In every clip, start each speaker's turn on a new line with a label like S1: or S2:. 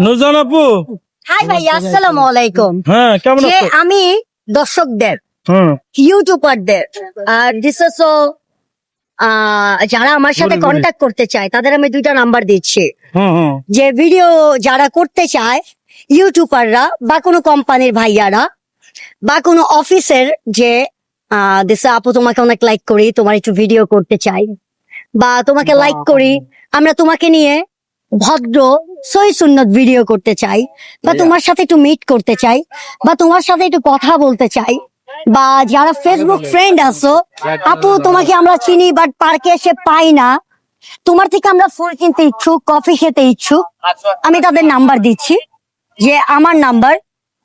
S1: নুরজান আপু,
S2: হাই ভাই, আসসালামু আলাইকুম।
S1: হ্যাঁ কেমন আছো?
S2: আমি দর্শকদের,
S1: হুম
S2: ইউটিউবারদের, যারা আমার সাথে
S1: বলুন, বলুন।
S2: কন্ট্যাক্ট করতে চায় তাদের আমি 2টা নাম্বার দিচ্ছি।
S1: হুম
S2: যে ভিডিও যারা করতে চায়, ইউটিউবাররা বা কোনো কোম্পানির ভাইয়ারা বা কোনো অফিসের, যে দিছে আপু তোমাকে অনেক লাইক করি, তোমার একটু ভিডিও করতে চাই, বা তোমাকে লাইক করি, আমরা তোমাকে নিয়ে ভদ্র সহি সুন্নত ভিডিও করতে চাই, বা তোমার সাথে একটু মিট করতে চাই, বা তোমার সাথে একটু কথা বলতে চাই, বা যারা ফেসবুক ফ্রেন্ড আছো, আপু তোমাকে আমরা চিনি বাট পার্কে এসে পাই না, তোমার থেকে আমরা ফুল কিনতে ইচ্ছুক, কফি খেতে ইচ্ছুক, আমি তাদের নাম্বার দিচ্ছি। যে আমার নাম্বার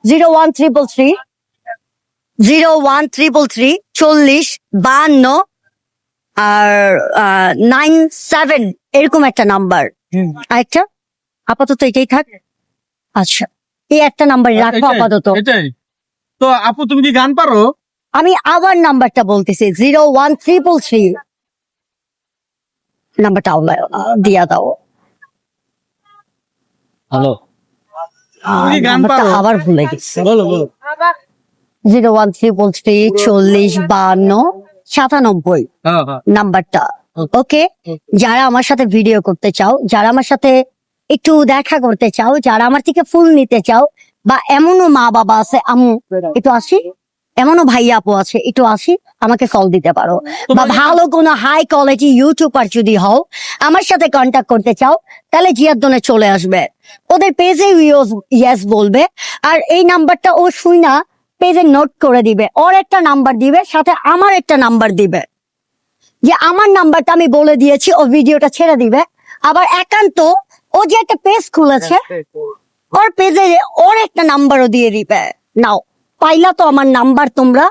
S2: 01333 4052 আর 97 এরকম একটা নাম্বার। আরেকটা আপাতত এটাই থাক। আচ্ছা, এই একটা নাম্বার রাখো আপাতত।
S1: এটাই তো। আপু তুমি কি গান পারো?
S2: আমি আবার নাম্বারটা বলতেছি, 01333 নাম্বারটা দিয়া দাও।
S3: হ্যালো,
S1: তুমি কি গান
S2: নাম্বারটা
S1: পারো?
S2: আবার ভুলে গেছি।
S1: বলো বলো।
S2: 01333 4052 97
S1: হ্যাঁ হ্যাঁ
S2: নাম্বারটা। ওকে, যারা আমার সাথে ভিডিও করতে চাও, যারা আমার সাথে একটু দেখা করতে চাও, যারা আমার থেকে ফুল নিতে চাও, বা এমনও মা বাবা আছে, আম্মু একটু আসি, এমনও ভাইয়া আপু আছে, একটু আসি, আমাকে কল দিতে পারো। বা ভালো কোনো হাই কোয়ালিটি ইউটিউবার যদি হও, আমার সাথে কন্ট্যাক্ট করতে চাও, তাহলে জিয়াদনে চলে আসবে, ওদের পেজে ইয়েস বলবে, আর এই নাম্বারটা ও শুই না পেজে নোট করে দিবে, ওর একটা নাম্বার দিবে, সাথে আমার একটা নাম্বার দিবে, যে আমার নাম্বারটা আমি বলে দিয়েছি, ও ভিডিওটা ছেড়ে দিবে। আবার একান্ত ও যে একটা পেজ খুলেছে, ওর পেজে ওর একটা নাম্বারও দিয়ে দিবে। নাও, পাইলা তো আমার নাম্বার তোমরা,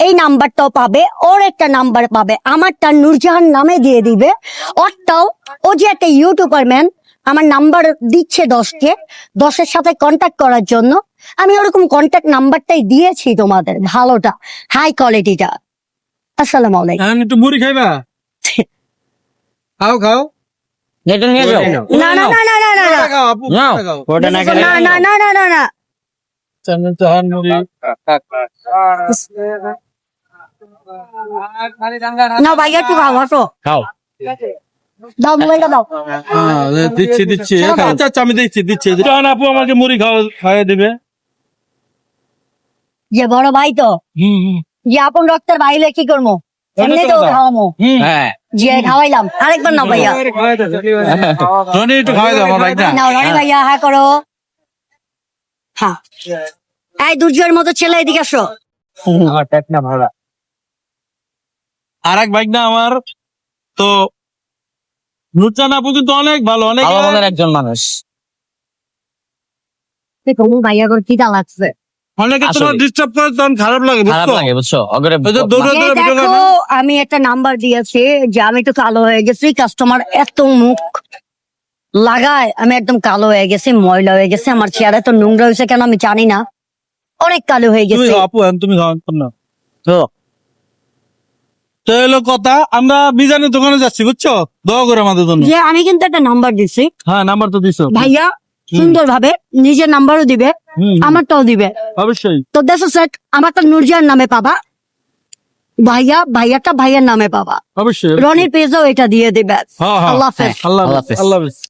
S2: এই নাম্বারটাও পাবে, ওর একটা নাম্বার পাবে, আমারটা নূরজাহান নামে দিয়ে দিবে, ওরটাও। ও যে একটা ইউটিউবার ম্যান, আমার নাম্বার দিচ্ছে 10কে, 10-এর সাথে কন্ট্যাক্ট করার জন্য। আমি ওরকম কন্ট্যাক্ট নাম্বারটাই দিয়েছি তোমাদের, ভালোটা, হাই কোয়ালিটিটা। আসসালামু আলাইকুম।
S1: এখন একটু মুড়ি খাইবা? খাও খাও।
S3: এটা নিয়ে যাও।
S2: না না না না না না না
S1: খাও আপু,
S3: নাও,
S1: খাও।
S3: ওটা না খেলে
S2: না না না না না না
S1: চাহান মুড়ি।
S2: না ভাইয়া, একটু খাও, আসো,
S3: খাও।
S2: দাও মোবাইলটা দাও।
S1: হ্যাঁ, দিচ্ছি দিচ্ছি। আচ্ছা আচ্ছা, আমি দিচ্ছি। চাহান আপু আমাকে মুড়ি খাওয়াই দিবে।
S2: যে বড় ভাই তো,
S1: হুম।
S2: যে আপন রক্তের ভাইলে কি করবো, এমনি তো খাওয়ামো,
S3: হ্যাঁ,
S2: যে খাওয়াইলাম। আরেকবার নাও ভাইয়া,
S1: রনি একটু খাওয়াই দাও আমার ভাইটা।
S2: নাও রানী ভাইয়া, হ্যাঁ করো, হ্যাঁ। এই দুর্জয়ের মতো ছেলে, এদিকে আসো।
S3: আমার পেট না ভাড়া।
S1: আর এক বাইক না আমার তো, নুরজান আপু কিন্তু অনেক ভালো, অনেক
S3: ভালো মনের একজন মানুষ।
S2: দেখো ভাইয়া করে কিটা লাগছে।
S1: অনেকে তোমার
S3: আসলে।
S1: ডিস্টার্ব করে, তখন খারাপ লাগে,
S3: খারাপ
S1: বুঝছো?
S3: লাগে, বুঝছো? অগরে
S1: ওই যে দৌড়ে
S2: এই
S1: দৌড়ে ভিডিও
S2: দেখো,
S1: করে।
S2: আমি একটা নাম্বার দিয়েছি, যে আমি একটু কালো হয়ে গেছি, কাস্টমার এত মুখ লাগায় আমি একদম কালো হয়ে গেছি, ময়লা হয়ে গেছে, আমার চেহারা তো নোংরা হয়েছে কেন আমি জানি না, অনেক কালো হয়ে
S1: তুমি
S2: গেছে।
S1: খাও আপু, এখন তুমি খাও না।
S3: তো
S1: তো এলো কথা, আমরা বিজানের দোকানে যাচ্ছি, বুঝছো? দোয়া করে আমাদের জন্য।
S2: যে আমি কিন্তু একটা নাম্বার দিছি,
S1: হ্যাঁ, নাম্বার তো দিছো
S2: ভাইয়া সুন্দর ভাবে নিজের নাম্বারও দিবে,
S1: হুম,
S2: আমারটাও দিবে।
S1: অবশ্যই।
S2: তো দেখো স্যার, আমারটা নূরজাহান নামে পাবা, ভাইয়াটা ভাইয়ার নামে পাবা,
S1: অবশ্যই।
S2: রনির পেজও এটা দিয়ে দিবে।
S1: হ্যাঁ, হ্যাঁ।
S2: আল্লাহ হাফেজ।
S1: আল্লাহ
S3: আল্লাহ
S1: হাফেজ।
S3: হাফেজ।
S1: আল্লাহ হাফেজ।